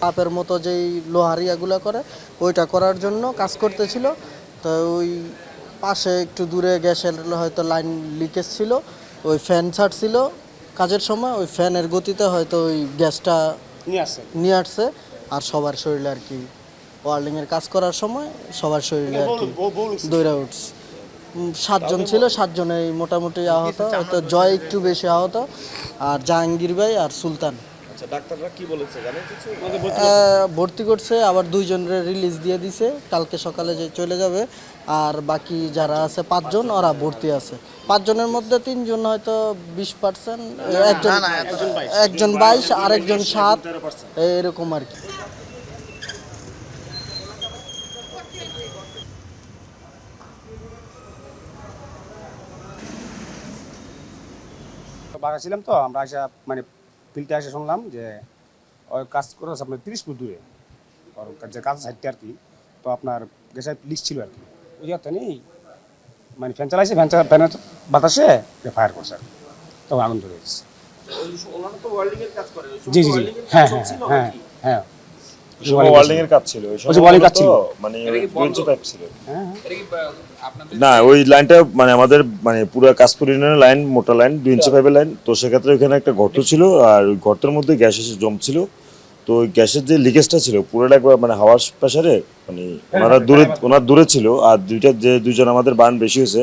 পাপের মতো যেই লোহারিয়াগুলো করে ওইটা করার জন্য কাজ করতেছিল। তো ওই পাশে একটু দূরে গ্যাসের হয়তো লাইন লিকেজ ছিল, ওই ফ্যান ছাড়ছিল কাজের সময়, ওই ফ্যানের গতিতে হয়তো ওই গ্যাসটা নিয়ে আসছে। আর সবার শরীরে আর কি ওয়ার্ল্ডিংয়ের কাজ করার সময় সবার শরীরে আর কি দৌড়া উঠছে। 7 জন ছিল, 7 জনেই মোটামুটি আহত, হয়তো জয় একটু বেশি আহত, আর জাহাঙ্গীর ভাই আর সুলতান। আচ্ছা, ডাক্তাররা কি বলেছে জানেন কিছু? ভর্তি করছে, আবার 2 জনের রিলিজ দিয়ে দিছে, কালকে সকালে যে চলে যাবে। আর বাকি যারা আছে 5 জন, ওরা ভর্তি আছে। 5 জনের মধ্যে 3 জন হয়তো 20%, একজন 22, আরেকজন 7, এরকম আর কি। বাসা ছিলাম তো আমরা আসা মানে ফিল্ডে এসে শুনলাম যে ওই কাজ করে আপনার 30 ফুট দূরে ওর যে কাজ সাইডটা আর কি। তো আপনার গ্যাসের লিক ছিল আর কি, ওই যাতে নেই মানে ফ্যান চালাইছে, ফ্যানের বাতাসে ফায়ার করছে আর কি, তখন আগুন ধরে গেছে। ওনারা তো ওয়ার্ল্ডিং এর কাজ করে। জি জি জি, হ্যাঁ হ্যাঁ হ্যাঁ হ্যাঁ, ওয়ার্ল্ডিং এর কাজ ছিল, মানে 25 ছিল। না, ওই লাইনটা মানে আমাদের মানে পুরো কাশপুর ইউনিয়নের লাইন, মোটা লাইন, 2 ইঞ্চি পাইপের লাইন। তো সেক্ষেত্রে ওখানে একটা গর্ত ছিল, আর ওই গর্তের মধ্যে গ্যাস এসে জমছিল। তো ওই গ্যাসের যে লিকেজটা ছিল পুরোটা একবার মানে হাওয়ার প্রেসারে মানে ওনার দূরে ছিল। আর দুজন আমাদের বার্ন বেশি হয়েছে,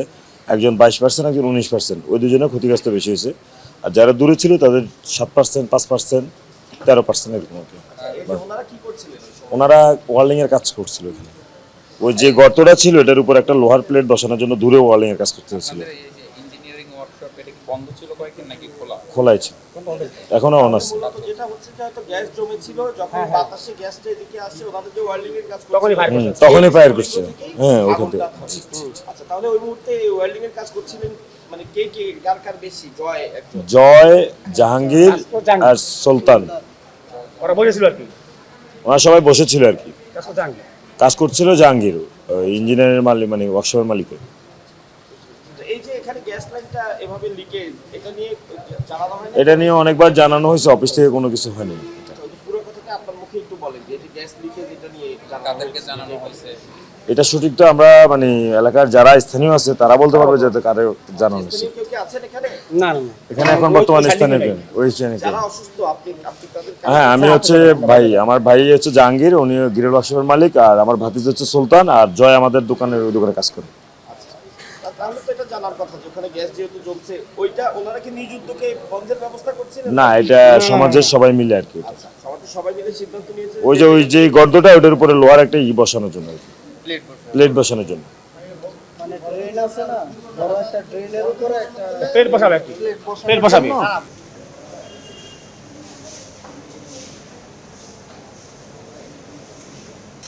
একজন 22%, একজন 19%, ওই দুজনের ক্ষতিগ্রস্ত বেশি হয়েছে। আর যারা দূরে ছিল তাদের 7%, 5%, 13% এরকম। ওনারা ওয়ার্ল্ডিং এর কাজ করছিল এখানে। ওই যে গর্তটা ছিল এটার উপর একটা লোহার প্লেট বসানোর জন্য দূরে ওয়ার্ল্ডিং এর কাজ করতে হচ্ছিল। ইঞ্জিনিয়ারিং ওয়ার্কশপ এটা কি বন্ধ ছিল কয়েকদিন নাকি খোলা? খোলাই ছিল, এখনো অন আছে। যেটা হচ্ছে যে হয়তো গ্যাস জমেছিল, যখন বাতাসে গ্যাসটা এদিকে আসছে ওনাদের যে ওয়ার্ল্ডিং এর কাজ তখনই ফায়ার করছে। হ্যাঁ, ওখান থেকে। আচ্ছা, তাহলে ওই মুহূর্তে ওয়ার্ল্ডিং এর কাজ করছিলেন মানে কে কার বেশি? জয়, জাহাঙ্গীর আর সুলতান, ওরা বসেছিল আর কি, ওরা সবাই বসেছিল আর কি। কাজ করছিল জাহাঙ্গীর, ইঞ্জিনিয়ারের মালিক মানে ওয়ার্কশপের মালিকের। এই যে এখানে গ্যাস লাইনটা এভাবে লিকেজ, এটা নিয়ে জানানো হয় না? এটা নিয়ে অনেকবার জানানো হয়েছে, অফিস থেকে কোনো কিছু হয়নি। পুরো কথাটা আপনার মুখে একটু বলেন যে গ্যাস লিকেজ এটা নিয়ে কাদেরকে জানানো হয়েছে? এটা সঠিক তো আমরা মানে এলাকার যারা স্থানীয় আছে তারা বলতে পারবে যে কারে জানানো হয়েছে। কেউ কি আছেন এখানে? না না, এখানে এখন বর্তমানে স্থানীয় ওই যারা অসুস্থ আপনি তাদের? হ্যাঁ, আমি হচ্ছে ভাই, আমার ভাই হচ্ছে জাহাঙ্গীর, উনি গিরের ওয়ার্কশপের মালিক, আর আমার ভাতিজা হচ্ছে সুলতান, আর জয় আমাদের ওই দোকানে কাজ করে। তাহলে তো এটা জানার কথা যে ওখানে গ্যাস যেহেতু জ্বলছে, ওইটা ওনারা কি নিজ উদ্যোগে বন্ধের ব্যবস্থা করছিলেন? না, এটা সমাজের সবাই মিলে আর কি। সবাই মিলে সিদ্ধান্ত নিয়েছে ওই যে গর্তটা ওটার উপরে লোহার একটা বসানোর জন্য, প্লেট বসানোর জন্য। মানে ট্রেন আছে না, বড় একটা ট্রেনের উপরে একটা প্লেট বসাবে আর কি, প্লেট বসাবে।